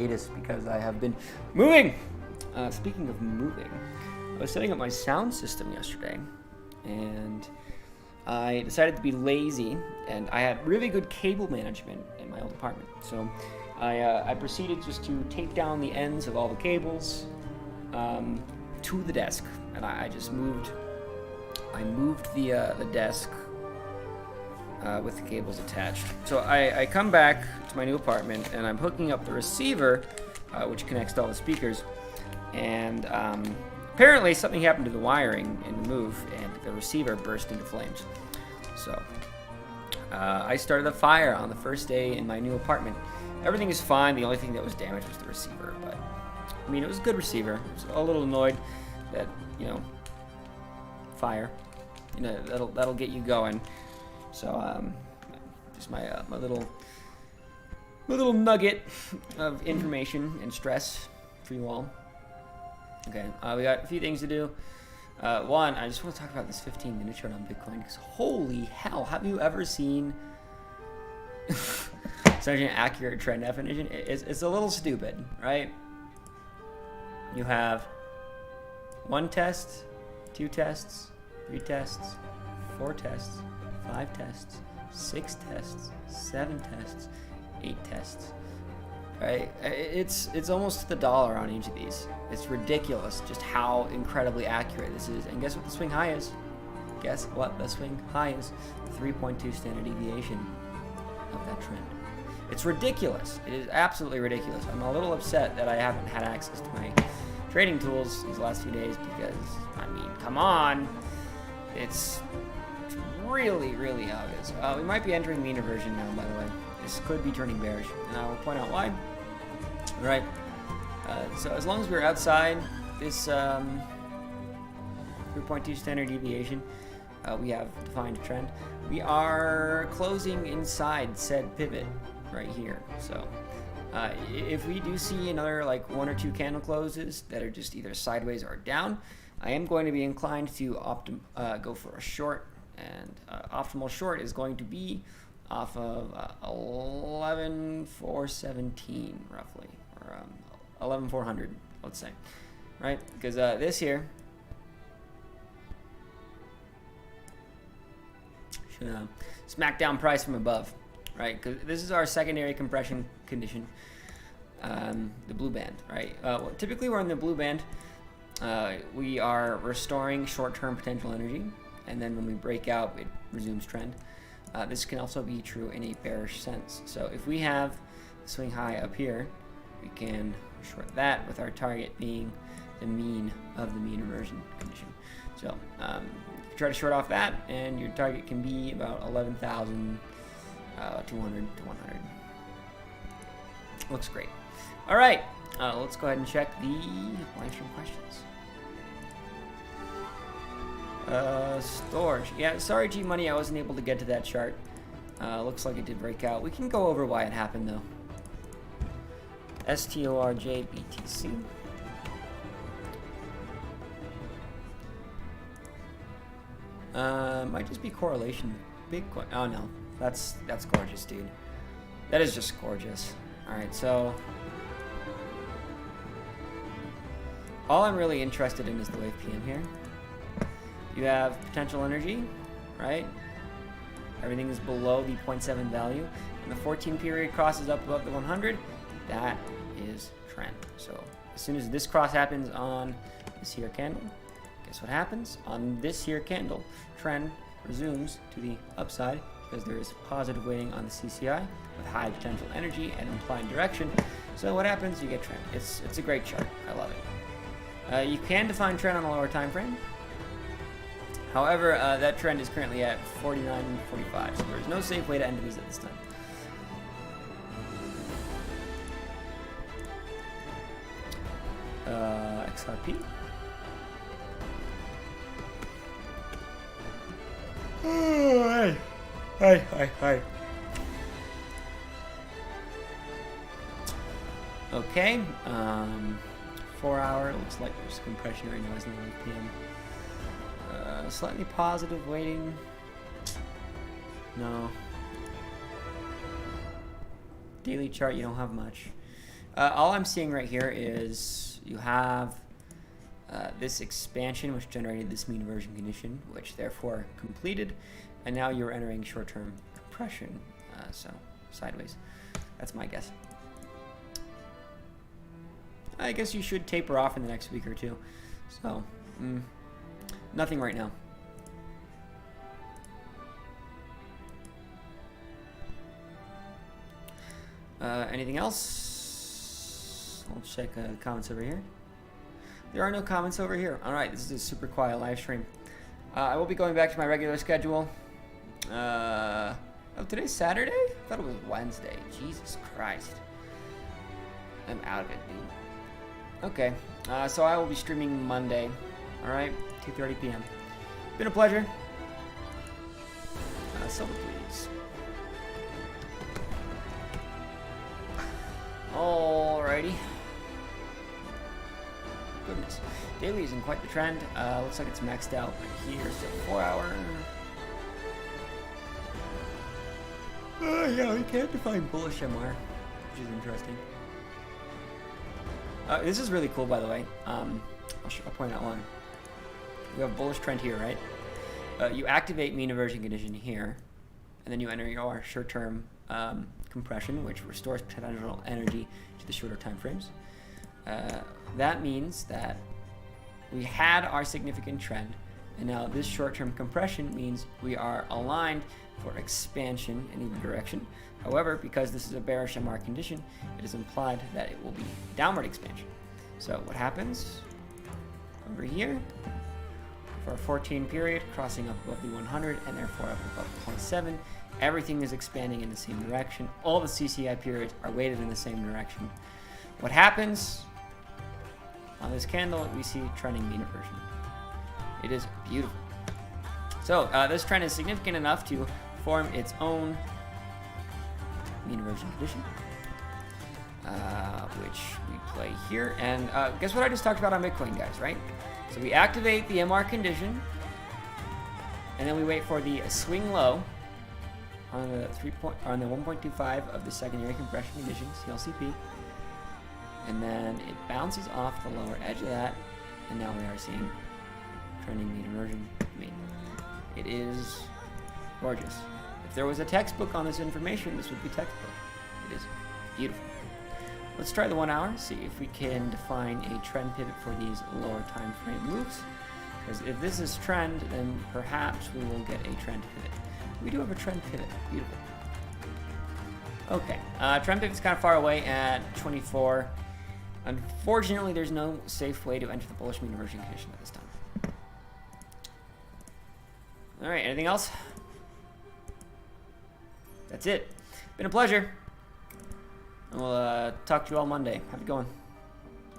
Because I have been moving. Speaking of moving, I was setting up my sound system yesterday, and I decided to be lazy, and I had really good cable management in my old apartment. So I proceeded just to tape down the ends of all the cables to the desk, and I just moved. I moved the desk with the cables attached. So I come back to my new apartment, and I'm hooking up the receiver, which connects to all the speakers, and apparently something happened to the wiring in the move, and the receiver burst into flames. So I started a fire on the first day in my new apartment. Everything is fine. The only thing that was damaged was the receiver, but I mean, it was a good receiver. I was a little annoyed that, fire, that'll get you going. So just my little nugget of information and stress for you all. Okay, we got a few things to do. One, I just want to talk about this 15-minute chart on Bitcoin, because holy hell, have you ever seen such an accurate trend definition? It's a little stupid, right? You have 1 test, 2 tests, 3 tests, 4 tests, 5 tests, 6 tests, 7 tests, 8 tests. Right? It's almost to the dollar on each of these. It's ridiculous just how incredibly accurate this is. And guess what the swing high is? Guess what the swing high is? 3.2 standard deviation of that trend. It's ridiculous. It is absolutely ridiculous. I'm a little upset that I haven't had access to my trading tools these last few days because, I mean, come on. It's really, really how it is. We might be entering mean reversion now, by the way. This could be turning bearish, and I will point out why. Right. So as long as we're outside this 3.2 standard deviation, we have defined a trend. We are closing inside said pivot right here. So if we do see another like 1 or 2 candle closes that are just either sideways or down, I am going to be inclined to go for a short, and optimal short is going to be off of 11,417 roughly, or 11,400, let's say, right? Because this here should smack down price from above, right? Because this is our secondary compression condition, the blue band, right? Well, typically we're in the blue band. We are restoring short-term potential energy, and then when we break out, it resumes trend. This can also be true in a bearish sense. So if we have the swing high up here, we can short that with our target being the mean of the mean reversion condition. So try to short off that, and your target can be about 11,200 to 100. Looks great. All right, let's go ahead and check the live stream questions. Storage. Yeah, sorry, G Money, I wasn't able to get to that chart. Looks like it did break out. We can go over why it happened, though. STORJBTC. Might just be correlation. Bitcoin. Oh no, that's gorgeous, dude. That is just gorgeous. All right, so all I'm really interested in is the wave PM here. You have potential energy, right? Everything is below the 0.7 value. And the 14 period crosses up above the 100. That is trend. So as soon as this cross happens on this here candle, guess what happens? On this here candle, trend resumes to the upside because there is positive weighting on the CCI with high potential energy and implied direction. So what happens? You get trend. It's a great chart. I love it. You can define trend on a lower time frame. However, that trend is currently at 49.45, so there's no safe way to end the visit this time. XRP. Oh, hi. Okay, 4 hour, looks like there's compression right now, isn't it, 8 p.m. Slightly positive weighting. No. Daily chart, you don't have much. All I'm seeing right here is you have this expansion, which generated this mean inversion condition, which therefore completed, and now you're entering short-term compression, so sideways. That's my guess. I guess you should taper off in the next week or two. So, nothing right now. Anything else? I'll check comments over here. There are no comments over here. All right, this is a super quiet live stream. I will be going back to my regular schedule. Oh, today's Saturday? I thought it was Wednesday. Jesus Christ. I'm out of it, dude. Okay, so I will be streaming Monday. All right, 2:30 p.m. Been a pleasure. Silver, please. Alrighty. Goodness. Daily is in quite the trend. Looks like it's maxed out right here, so 4 hour. Yeah, we can't define bullish MR, which is interesting. This is really cool, by the way. I'll point out one. We have a bullish trend here, right? You activate mean inversion condition here, and then you enter your short-term compression, which restores potential energy to the shorter time frames. That means that we had our significant trend, and now this short-term compression means we are aligned for expansion in either direction. However, because this is a bearish MR condition, it is implied that it will be downward expansion. So what happens over here for a 14 period, crossing up above the 100 and therefore up above 0.7, everything is expanding in the same direction. All the CCI periods are weighted in the same direction. What happens on this candle? We see trending mean inversion. It is beautiful. So this trend is significant enough to form its own mean inversion condition, which we play here. And guess what I just talked about on Bitcoin, guys, right? So we activate the MR condition, and then we wait for the swing low on the 1.25 of the secondary compression condition, CLCP, and then it bounces off the lower edge of that, and now we are seeing trending mean inversion. I mean, it is gorgeous. If there was a textbook on this information, this would be textbook. It is beautiful. Let's try the 1 hour, see if we can define a trend pivot for these lower time frame moves. Because if this is trend, then perhaps we will get a trend pivot. We do have a trend pivot. Beautiful. Okay, trend pivot's kind of far away at 24. Unfortunately, there's no safe way to enter the bullish mean inversion condition at this time. All right, anything else? That's it. Been a pleasure. And we'll talk to you all Monday. Have a good one.